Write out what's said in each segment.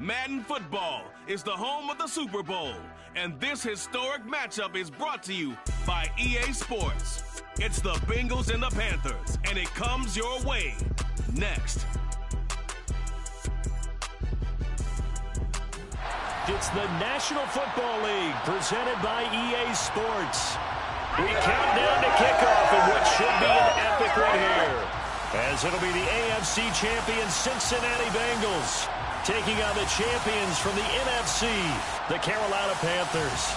Madden Football is the home of the Super Bowl, and this historic matchup is brought to you by EA Sports. It's the Bengals and the Panthers, and it comes your way next. It's the National Football League presented by EA Sports. We count down to kickoff in what should be an epic one here, as it'll be the AFC champion Cincinnati Bengals taking on the champions from the NFC, the Carolina Panthers.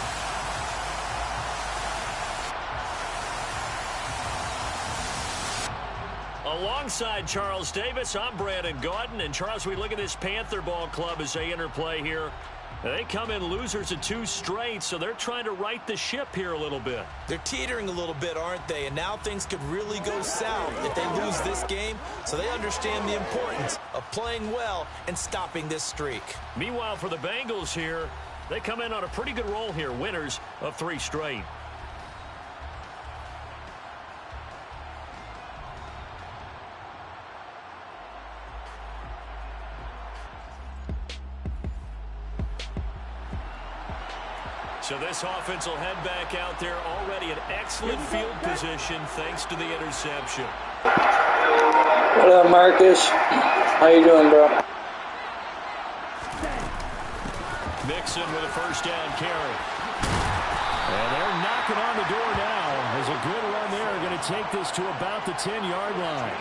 Alongside Charles Davis, I'm Brandon Gaudin. And Charles, we look at this Panther ball club as they interplay here. They come in losers of 2 straight, so they're trying to right the ship here a little bit. They're teetering a little bit, aren't they? And now things could really go south if they lose this game, so they understand the importance of playing well and stopping this streak. Meanwhile, for the Bengals here, they come in on a pretty good roll here, winners of 3 straight. So this offense will head back out there, already in excellent field position thanks to the interception. What up, Marcus? How you doing, bro? Mixon with a first down carry. And they're knocking on the door now. There's a good run there. Going to take this to about the 10-yard line.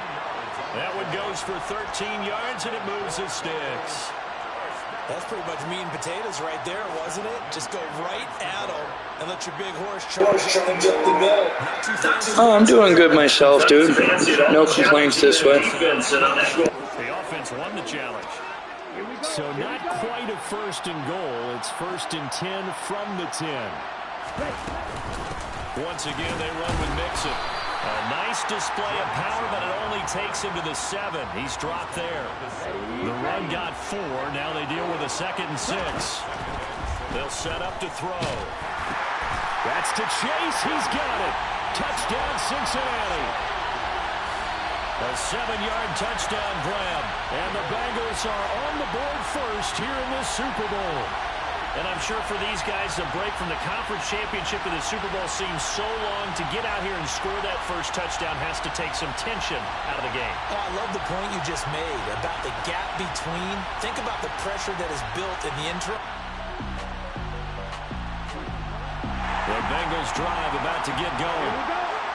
That one goes for 13 yards, and it moves the sticks. That's pretty much meat and potatoes right there, wasn't it? Just go right at them and let your big horse charge up the middle. Oh, I'm doing good myself, dude. No complaints this way. The offense won the challenge. So not quite a first and goal. It's first and 10 from the 10. Once again, they run with Mixon. A nice display of power, but it only takes him to the 7. He's dropped there. The run got 4. Now they deal with a 2nd and 6. They'll set up to throw. That's to Chase. He's got it. Touchdown, Cincinnati. A 7-yard touchdown grab. And the Bengals are on the board first here in this Super Bowl. And I'm sure for these guys, the break from the conference championship to the Super Bowl seems so long. To get out here and score that first touchdown has to take some tension out of the game. Oh, I love the point you just made about the gap between. Think about the pressure that is built in the interim. The Bengals drive about to get going.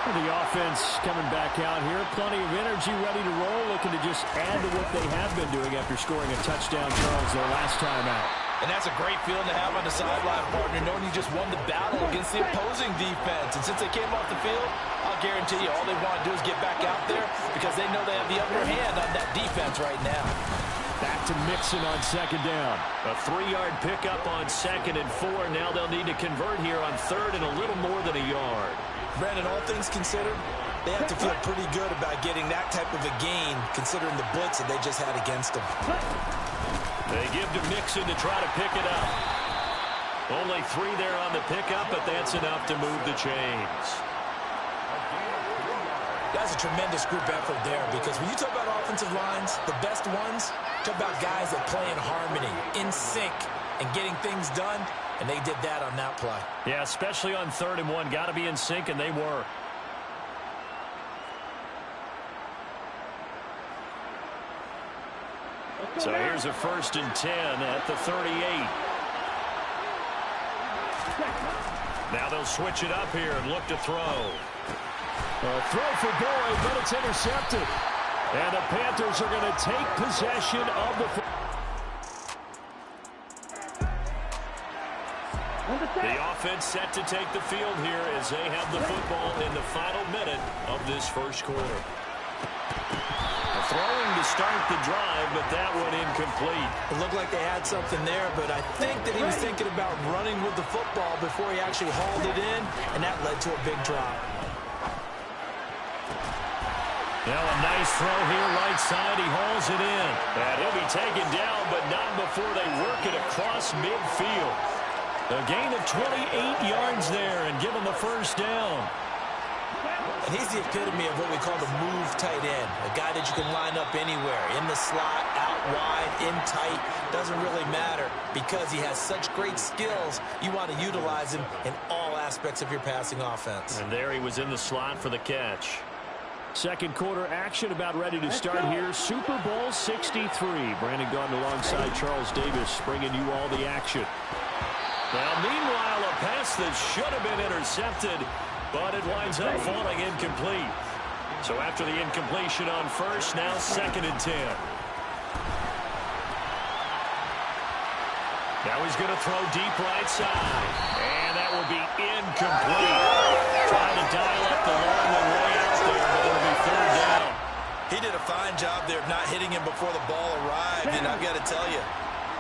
The offense coming back out here. Plenty of energy, ready to roll, looking to just add to what they have been doing after scoring a touchdown, Charles, their last time out. And that's a great feeling to have on the sideline, partner, knowing you just won the battle against the opposing defense. And since they came off the field, I'll guarantee you all they want to do is get back out there because they know they have the upper hand on that defense right now. Back to Mixon on 2nd down. A 3-yard pickup on 2nd and 4. Now they'll need to convert here on 3rd and a little more than a yard. Brandon, all things considered, they have to feel pretty good about getting that type of a gain considering the blitz that they just had against them. They give to Mixon to try to pick it up. Only 3 there on the pickup, but that's enough to move the chains. That's a tremendous group effort there because when you talk about offensive lines, the best ones, talk about guys that play in harmony, in sync, and getting things done, and they did that on that play. Yeah, especially on 3rd and 1. Got to be in sync, and they were. So here's a 1st and 10 at the 38. Now they'll switch it up here and look to throw. A throw for Boyd, but it's intercepted. And the Panthers are going to take possession of the... The offense set to take the field here as they have the football in the final minute of this first quarter. Throwing to start the drive, but that one incomplete. It looked like they had something there, but I think that he was thinking about running with the football before he actually hauled it in, and that led to a big drop. Now a nice throw here, right side. He hauls it in. And he'll be taken down, but not before they work it across midfield. A gain of 28 yards there and give him the first down. And he's the epitome of what we call the move tight end, a guy that you can line up anywhere, in the slot, out wide, in tight, doesn't really matter because he has such great skills. You want to utilize him in all aspects of your passing offense. And there he was in the slot for the catch. Second quarter action about ready to start here. Super Bowl 63. Brandon Gaudin alongside Charles Davis bringing you all the action. Now, meanwhile, a pass that should have been intercepted, but it winds up falling incomplete. So after the incompletion on first, now 2nd and 10. Now he's going to throw deep right side. And that will be incomplete. Trying to dial up the long one way out there, but it'll be 3rd down. He did a fine job there of not hitting him before the ball arrived. And I've got to tell you,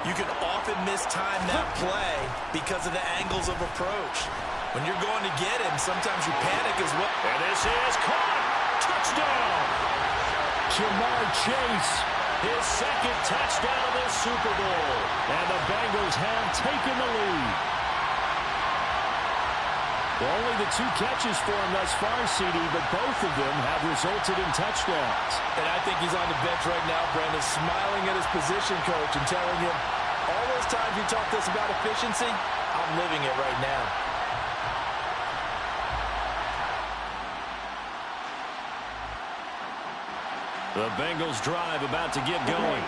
you can often mistime that play because of the angles of approach. When you're going to get him, sometimes you panic as well. And this is caught. Touchdown. Jamar Chase, his 2nd touchdown of the Super Bowl. And the Bengals have taken the lead. Well, only the 2 catches for him thus far, CD, but both of them have resulted in touchdowns. And I think he's on the bench right now, Brandon, smiling at his position coach and telling him, all those times you talked to us about efficiency, I'm living it right now. The Bengals drive about to get going.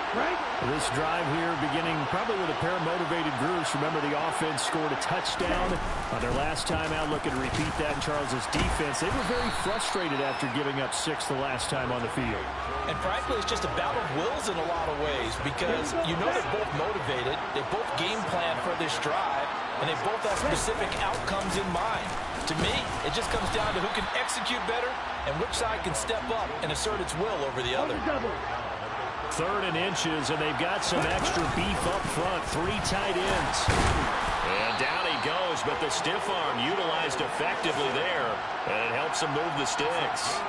This drive here beginning probably with a pair of motivated groups. Remember, the offense scored a touchdown on their last time out. Looking to repeat that in Charles's defense. They were very frustrated after giving up 6 the last time on the field. And frankly, it's just a battle of wills in a lot of ways because you know they're both motivated. They both game plan for this drive, and they both have specific outcomes in mind. To me, it just comes down to who can execute better and which side can step up and assert its will over the other. 3rd and inches, and they've got some extra beef up front. 3 tight ends. And down he goes, but the stiff arm utilized effectively there, and it helps him move the sticks.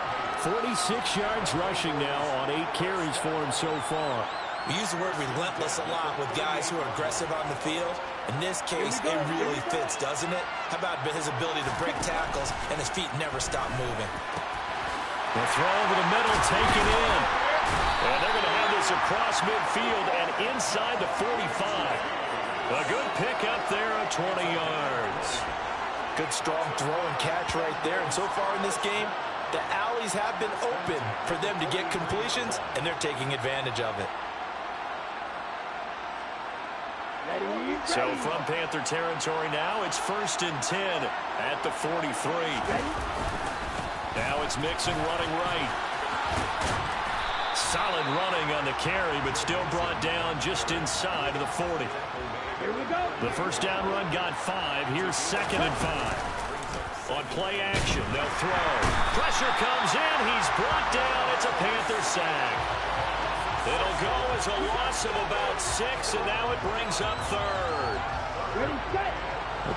46 yards rushing now on 8 carries for him so far. We use the word relentless a lot with guys who are aggressive on the field. In this case, it really fits, doesn't it? How about his ability to break tackles and his feet never stop moving? The throw over the middle, taken in. And they're going to have this across midfield and inside the 45. A good pick up there at 20 yards. Good strong throw and catch right there. And so far in this game, the alleys have been open for them to get completions, and they're taking advantage of it. So from Panther territory now, it's 1st and 10 at the 43. Now it's Mixon running right. Solid running on the carry, but still brought down just inside of the 40. Here we go. The first down run got 5. Here's 2nd and 5. On play action, they'll throw. Pressure comes in. He's brought down. It's a Panther sack. It'll go as a loss of about 6, and now it brings up 3rd. Ready, set.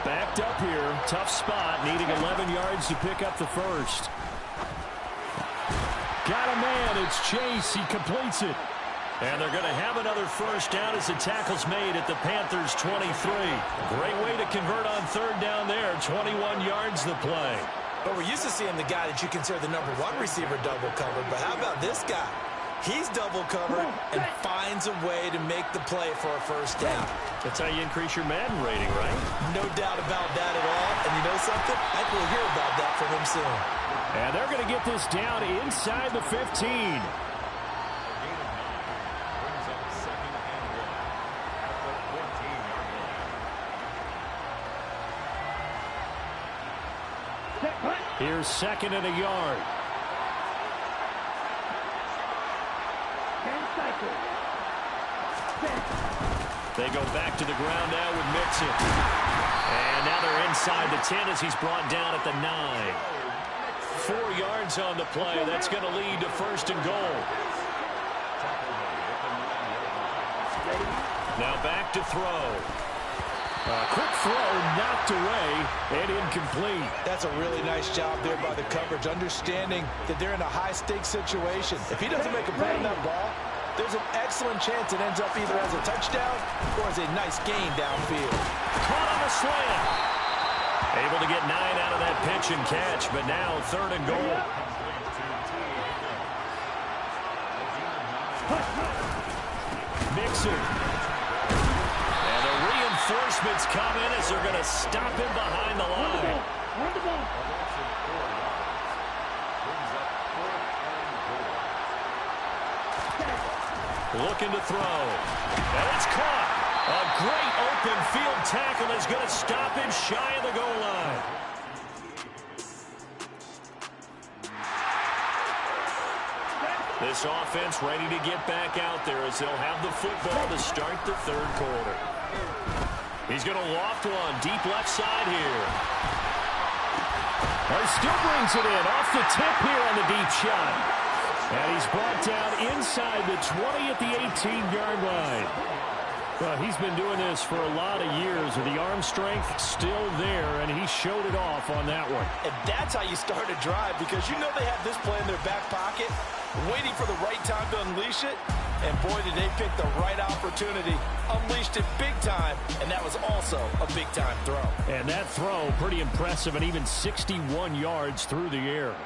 Backed up here. Tough spot, needing 11 yards to pick up the first. Got a man. It's Chase. He completes it. And they're going to have another first down as the tackle's made at the Panthers' 23. Great way to convert on 3rd down there. 21 yards the play. But we're used to seeing the guy that you consider the #1 receiver double covered. But how about this guy? He's double covered and finds a way to make the play for a first down. That's how you increase your Madden rating, right? No doubt about that at all. And you know something? I think we'll hear about that from him soon. And they're going to get this down inside the 15. Here's 2nd and a yard. They go back to the ground now with Mixon. And now they're inside the 10 as he's brought down at the 9. 4 yards on the play. That's going to lead to 1st and goal. Now back to throw. Quick throw knocked away and incomplete. That's a really nice job there by the coverage, understanding that they're in a high-stakes situation. If he doesn't make a play on that ball, there's an excellent chance it ends up either as a touchdown or as a nice gain downfield. Caught on the slant. Able to get 9 out of that pitch and catch, but now 3rd and goal. Mixon. And the reinforcements come in as they're going to stop him behind the line. Looking to throw. And it's caught. A great open field tackle is going to stop him shy of the goal line. This offense ready to get back out there as they'll have the football to start the 3rd quarter. He's going to loft one deep left side here. He still brings it in off the tip here on the deep shot. And he's brought down inside the 20 at the 18-yard line. Well, he's been doing this for a lot of years, and the arm strength still there, and he showed it off on that one. And that's how you start a drive, because you know they have this play in their back pocket, waiting for the right time to unleash it. And boy, did they pick the right opportunity. Unleashed it big time, and that was also a big-time throw. And that throw, pretty impressive, and even 61 yards through the air.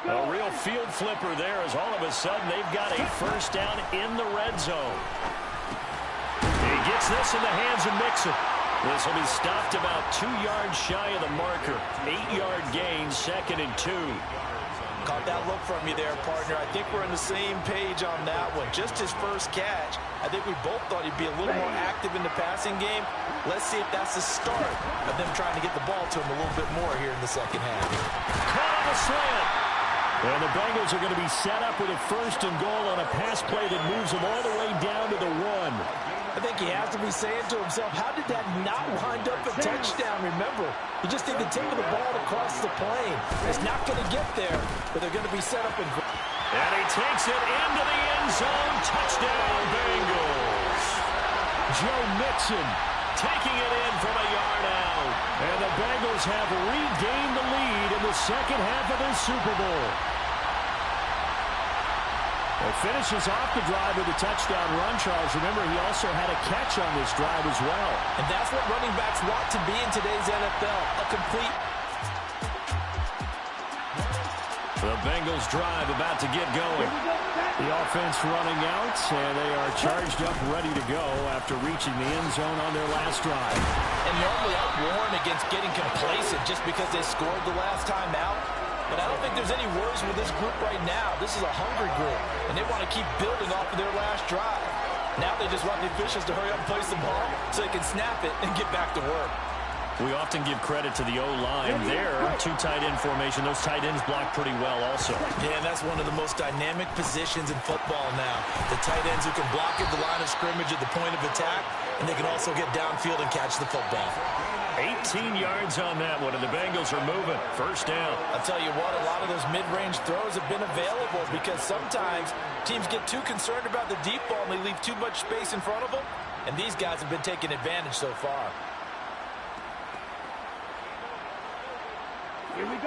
A real field flipper there as all of a sudden they've got a 1st down in the red zone. He gets this in the hands of Mixon. This will be stopped about 2 yards shy of the marker. 8-yard gain, 2nd and 2. Caught that look from you there, partner. I think we're on the same page on that one. Just his first catch. I think we both thought he'd be a little more active in the passing game. Let's see if that's the start of them trying to get the ball to him a little bit more here in the 2nd half. Caught on the slant. And the Bengals are going to be set up with a 1st and goal on a pass play that moves them all the way down to the 1. I think he has to be saying to himself, how did that not wind up a touchdown? Remember, you just need the tip of the ball to cross the plane. It's not going to get there, but they're going to be set up in. And he takes it into the end zone. Touchdown, Bengals. Joe Mixon taking it in from a yard out. And the Bengals have regained the lead in the 2nd half of this Super Bowl. It finishes off the drive with a touchdown run, Charles. Remember, he also had a catch on this drive as well. And that's what running backs want to be in today's NFL, a complete. The Bengals drive about to get going. The offense running out, and they are charged up, ready to go after reaching the end zone on their last drive. And normally I warn against getting complacent just because they scored the last time out. But I don't think there's any worries with this group right now. This is a hungry group, and they want to keep building off of their last drive. Now they just want the officials to hurry up and place the ball so they can snap it and get back to work. We often give credit to the O-line there. 2 tight end formation. Those tight ends block pretty well also. Yeah, and that's one of the most dynamic positions in football now. The tight ends who can block at the line of scrimmage at the point of attack, and they can also get downfield and catch the football. 18 yards on that one, and the Bengals are moving. 1st down. I'll tell you what, a lot of those mid-range throws have been available because sometimes teams get too concerned about the deep ball and they leave too much space in front of them, and these guys have been taking advantage so far.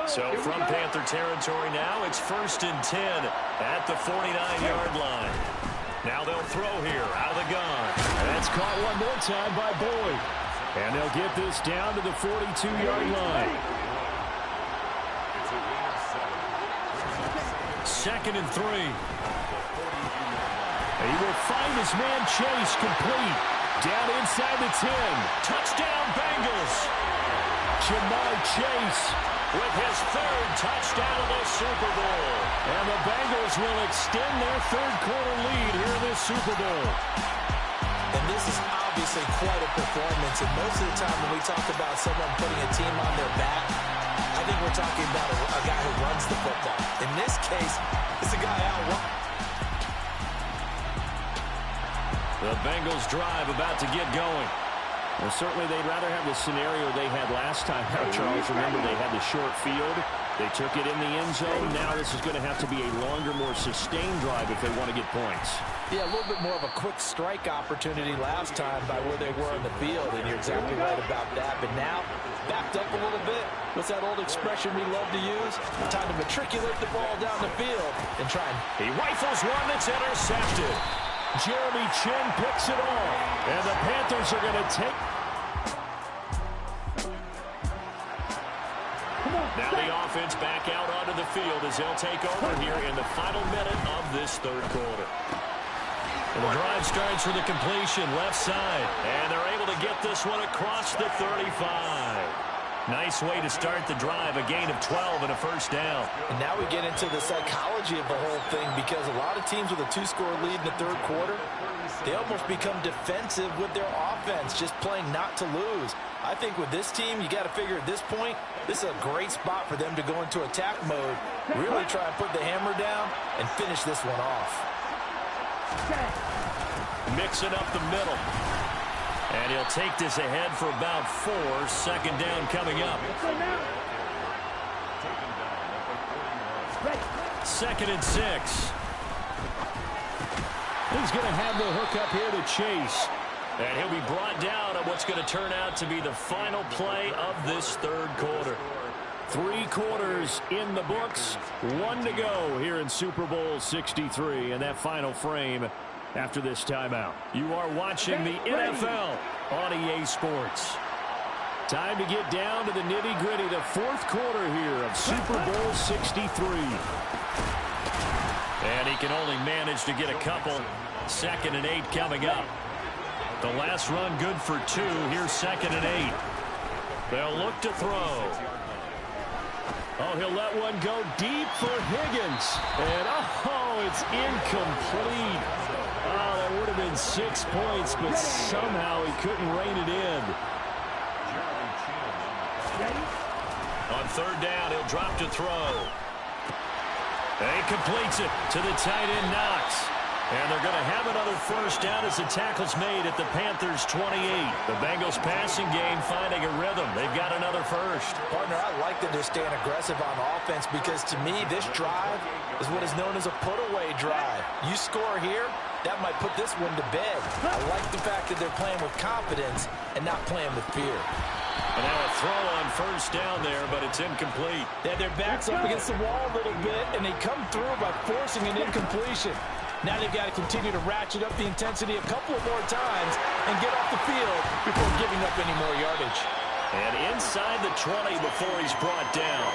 So from Panther territory now, it's 1st and 10 at the 49-yard line. Now they'll throw here out of the gun. That's caught one more time by Boyd. And they'll get this down to the 42-yard line. 2nd and 3. He will find his man Chase complete. Down inside the 10. Touchdown, Bengals. Jamar Chase with his 3rd touchdown of the Super Bowl. And the Bengals will extend their 3rd quarter lead here in this Super Bowl. And this is obviously quite a performance. And most of the time when we talk about someone putting a team on their back, I think we're talking about a guy who runs the football. In this case, it's a guy out. The Bengals drive about to get going. Well, certainly they'd rather have the scenario they had last time out, Charles. Remember, they had the short field. They took it in the end zone. Now this is going to have to be a longer, more sustained drive if they want to get points. Yeah, a little bit more of a quick strike opportunity last time by where they were on the field, and you're exactly right about that. But now, backed up a little bit. What's that old expression we love to use? Time to matriculate the ball down the field and try and... He rifles one that's intercepted. Jeremy Chin picks it off. And the Panthers are going to take... offense back out onto the field as they'll take over here in the final minute of this third quarter. And the drive starts for the completion, left side. And they're able to get this one across the 35. Nice way to start the drive, a gain of 12 and a first down. And now we get into the psychology of the whole thing, because a lot of teams with a 2-score lead in the third quarter, they almost become defensive with their offense, just playing not to lose. I think with this team, you got to figure at this point, this is a great spot for them to go into attack mode, really try and put the hammer down and finish this one off. Mixing up the middle. And he'll take this ahead for about 4. Second down coming up. 2nd and 6. He's going to have the hook up here to Chase. And he'll be brought down at what's going to turn out to be the final play of this third quarter. 3 quarters in the books. 1 to go here in Super Bowl 63. And that final frame after this timeout. You are watching the NFL on EA Sports. Time to get down to the nitty-gritty, the 4th quarter here of Super Bowl 63. And he can only manage to get a couple. 2nd and 8 coming up. The last run good for 2. Here's 2nd and 8. They'll look to throw. Oh, he'll let one go deep for Higgins. And, oh, it's incomplete. Oh, that would have been 6 points, but somehow he couldn't rein it in. On 3rd down, he'll drop to throw. And he completes it to the tight end, Knox. And they're going to have another first down as the tackle's made at the Panthers' 28. The Bengals passing game finding a rhythm. They've got another first. Partner, I like that they're staying aggressive on offense, because to me, this drive is what is known as a put-away drive. You score here, that might put this one to bed. I like the fact that they're playing with confidence and not playing with fear. And now a throw on first down there, but it's incomplete. They had their backs up against the wall a little bit, and they come through by forcing an incompletion. Now they've got to continue to ratchet up the intensity a couple of more times and get off the field before giving up any more yardage. And inside the 20 before he's brought down.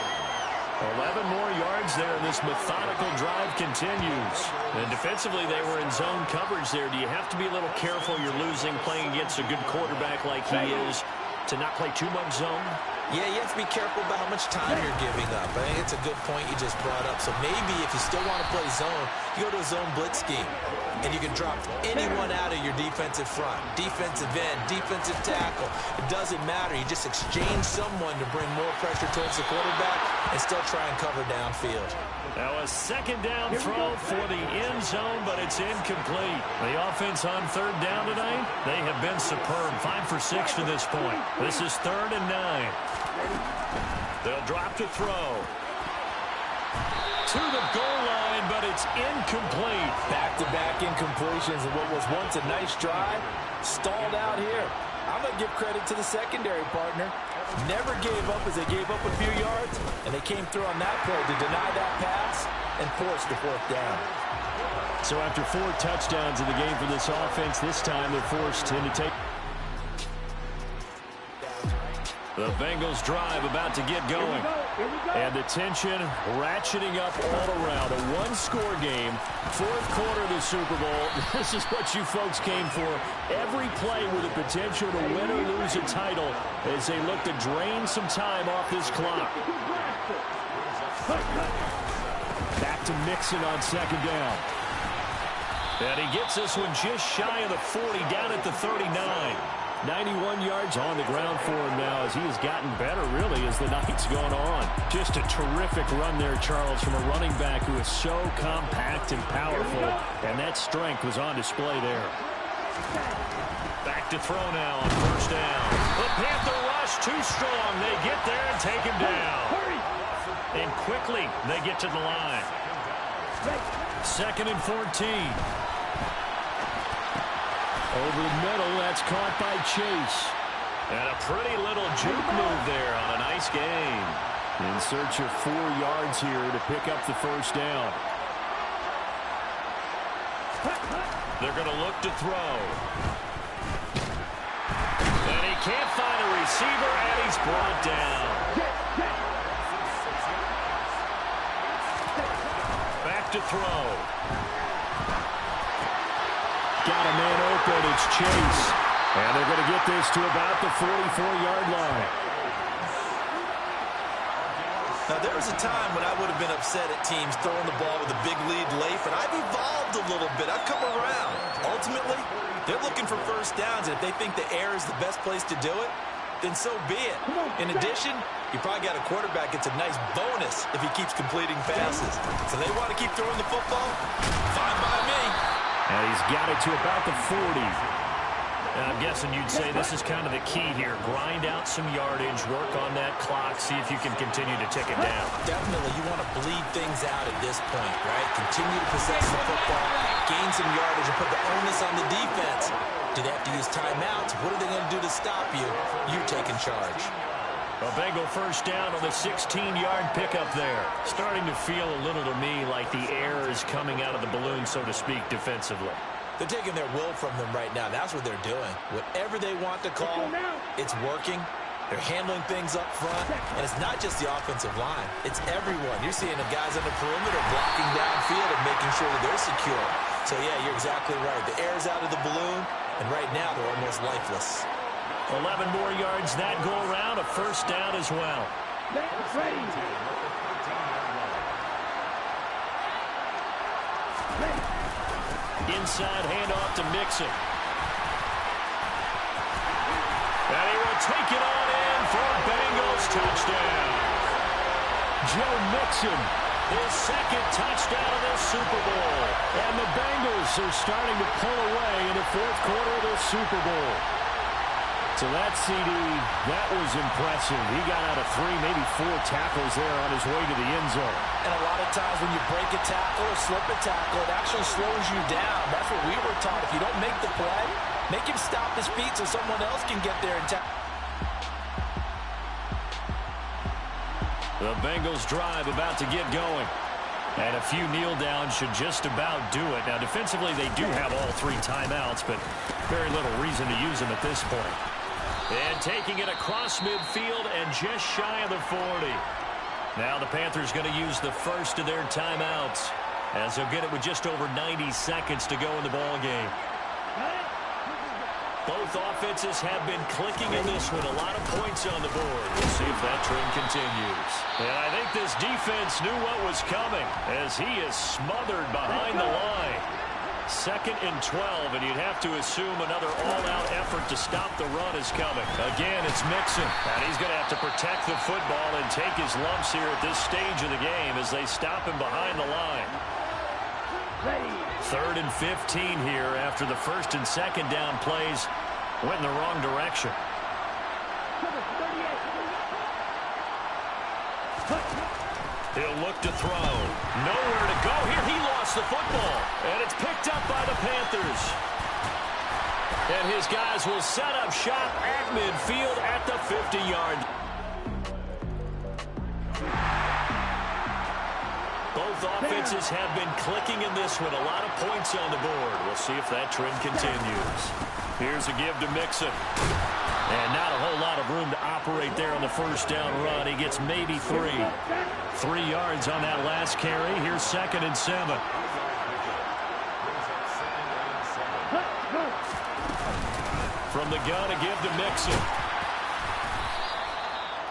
11 more yards there, and this methodical drive continues. And defensively, they were in zone coverage there. Do you have to be a little careful? You're losing playing against a good quarterback like he is to not play too much zone? Yeah, you have to be careful about how much time you're giving up. I think it's a good point you just brought up. So maybe if you still want to play zone, you go to a zone blitz scheme, and you can drop anyone out of your defensive front, defensive end, defensive tackle. It doesn't matter. You just exchange someone to bring more pressure towards the quarterback and still try and cover downfield. Now a 2nd down throw for the end zone, but it's incomplete. The offense on 3rd down tonight, they have been superb. 5 for 6 to this point. This is 3rd and 9. They'll drop to throw. To the goal line, but it's incomplete. Back-to-back incompletions, and what was once a nice drive stalled out here. I'm going to give credit to the secondary, partner. Never gave up as they gave up a few yards, and they came through on that play to deny that pass and force the 4th down. So after 4 touchdowns in the game for this offense, this time they're forced to take. The Bengals drive about to get going. And the tension ratcheting up all around. A 1-score game, 4th quarter of the Super Bowl. This is what you folks came for. Every play with the potential to win or lose a title as they look to drain some time off this clock. Back to Mixon on 2nd down. And he gets this one just shy of the 40, down at the 39. 91 yards on the ground for him now as he has gotten better, really, as the night's gone on. Just a terrific run there, Charles, from a running back who is so compact and powerful, and that strength was on display there. Back to throw now on 1st down. The Panther rush too strong. They get there and take him down. And quickly they get to the line. 2nd and 14. Over the middle, that's caught by Chase. And a pretty little juke move there on a nice game. In search of 4 yards here to pick up the 1st down. They're going to look to throw. And he can't find a receiver, and he's brought down. to throw. Got a man open. It's Chase. And they're going to get this to about the 44-yard line. Now, there was a time when I would have been upset at teams throwing the ball with a big lead late, but I've evolved a little bit. I've come around. Ultimately, they're looking for first downs, and if they think the air is the best place to do it, then so be it. In addition, you probably got a quarterback. It's a nice bonus if he keeps completing passes. So they want to keep throwing the football? Fine by me. And he's got it to about the 40. And I'm guessing you'd say this is kind of the key here. Grind out some yardage, work on that clock, see if you can continue to tick it down. Definitely, you want to bleed things out at this point, right? Continue to possess the football, gain some yardage, and put the onus on the defense. Do they have to use timeouts? What are they going to do to stop you? You're taking charge. A Bengal first down on the 16-yard pickup there. Starting to feel a little to me like the air is coming out of the balloon, so to speak, defensively. They're taking their will from them right now. That's what they're doing. Whatever they want to call, it's working. They're handling things up front. And it's not just the offensive line. It's everyone. You're seeing the guys on the perimeter blocking downfield and making sure that they're secure. So, yeah, you're exactly right. The air's out of the balloon, and right now they're almost lifeless. 11 more yards that go around, a first down as well. Inside handoff to Mixon. And he will take it on in for a Bengals touchdown. Joe Mixon, His second touchdown of the Super Bowl. and the Bengals are starting to pull away in the fourth quarter of the Super Bowl. So that CD, that was impressive. He got out of 3, maybe 4 tackles there on his way to the end zone. And a lot of times when you break a tackle or slip a tackle, it actually slows you down. That's what we were taught. If you don't make the play, make him stop his feet so someone else can get there and tackle. The Bengals drive about to get going. And a few kneel downs should just about do it. Now, defensively, they do have all 3 timeouts, but very little reason to use them at this point. And taking it across midfield and just shy of the 40. Now the Panthers going to use the first of their timeouts, as they'll get it with just over 90 seconds to go in the ball game. Both offenses have been clicking in this one. A lot of points on the board. We'll see if that trend continues. And I think this defense knew what was coming, as he is smothered behind the line. 2nd and 12, and you'd have to assume another all-out effort to stop the run is coming. Again, it's Mixon, and he's going to have to protect the football and take his lumps here at this stage of the game as they stop him behind the line. 3rd and 15 here after the 1st and 2nd down plays went in the wrong direction. He'll look to throw. Nowhere to go here. He lost the football. And it's picked up by the Panthers. And his guys will set up shop at midfield at the 50-yard. Both offenses have been clicking in this one. A lot of points on the board. We'll see if that trend continues. Here's a give to Mixon. And not a whole lot of room to operate there on the first down run. He gets maybe 3. 3 yards on that last carry. Here's 2nd and 7. From the gun, a give to Mixon.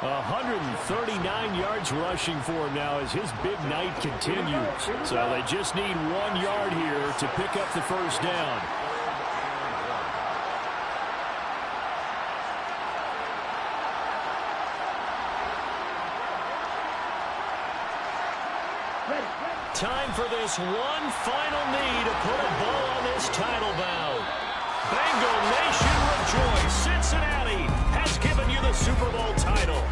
139 yards rushing for him now as his big night continues. So they just need 1 yard here to pick up the first down. Time for this one final knee to put a bow on this title bout. Bengal Nation rejoice. Cincinnati has given you the Super Bowl title.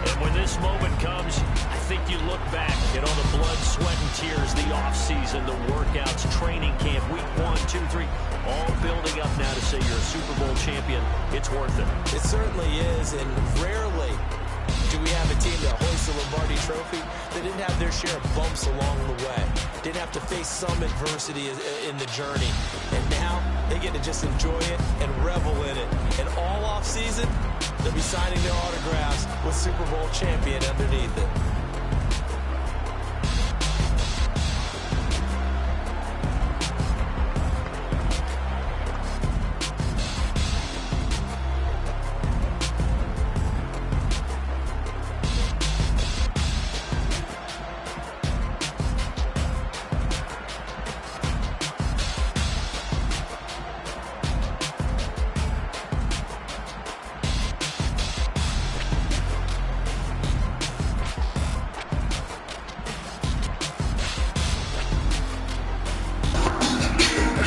And when this moment comes, I think you look back at all the blood, sweat, and tears, the offseason, the workouts, training camp, week 1, 2, 3, all building up now to say you're a Super Bowl champion. It's worth it. It certainly is, and rarely do we have a team that hoists the Lombardi Trophy that didn't have their share of bumps along the way, didn't have to face some adversity in the journey, and now they get to just enjoy it and revel in it. And all offseason, they'll be signing their autographs with Super Bowl champion underneath it.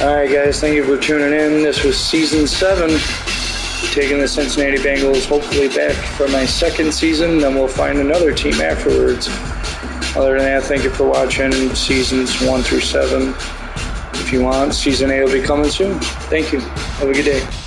Alright guys, thank you for tuning in. This was season 7. Taking the Cincinnati Bengals hopefully back for my second season. Then we'll find another team afterwards. Other than that, thank you for watching seasons 1 through 7. If you want, season 8 will be coming soon. Thank you. Have a good day.